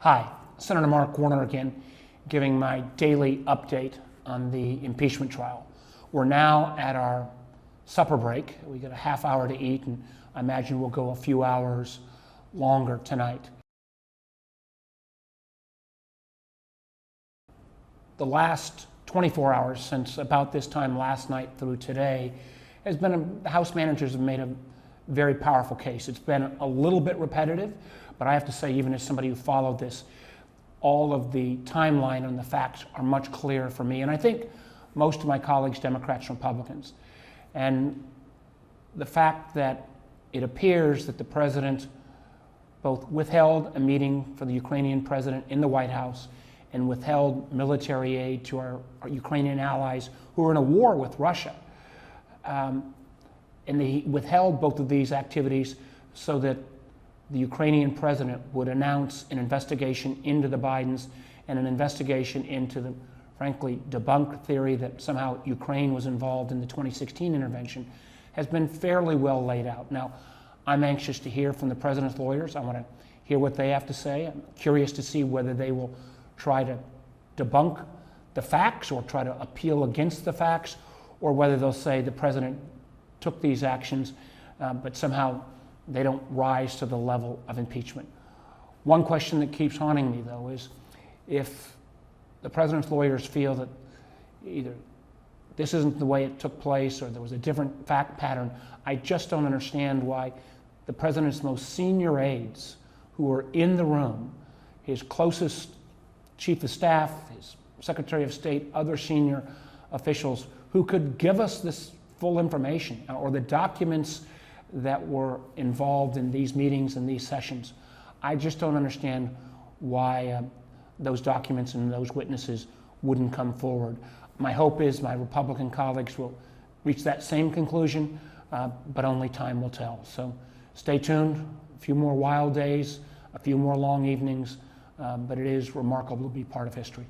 Hi, Senator Mark Warner again, giving my daily update on the impeachment trial. We're now at our supper break. We get a half hour to eat, and I imagine we'll go a few hours longer tonight. The last 24 hours, since about this time last night through today, has been, the House managers have made a very powerful case. It's been a little bit repetitive, but I have to say, even as somebody who followed this, all of the timeline and the facts are much clearer for me, and I think most of my colleagues, Democrats and Republicans. And the fact that it appears that the president both withheld a meeting for the Ukrainian president in the White House and withheld military aid to our Ukrainian allies who are in a war with Russia. And they withheld both of these activities so that the Ukrainian president would announce an investigation into the Bidens and an investigation into the, frankly, debunked theory that somehow Ukraine was involved in the 2016 intervention, has been fairly well laid out. Now, I'm anxious to hear from the president's lawyers. I want to hear what they have to say. I'm curious to see whether they will try to debunk the facts or try to appeal against the facts, or whether they'll say the president took these actions, but somehow they don't rise to the level of impeachment. One question that keeps haunting me, though, is if the president's lawyers feel that either this isn't the way it took place or there was a different fact pattern, I just don't understand why the president's most senior aides who were in the room, his closest chief of staff, his secretary of state, other senior officials who could give us this full information or the documents that were involved in these meetings and these sessions. I just don't understand why those documents and those witnesses wouldn't come forward. My hope is my Republican colleagues will reach that same conclusion, but only time will tell. So stay tuned. A few more wild days, a few more long evenings, but it is remarkable to be part of history.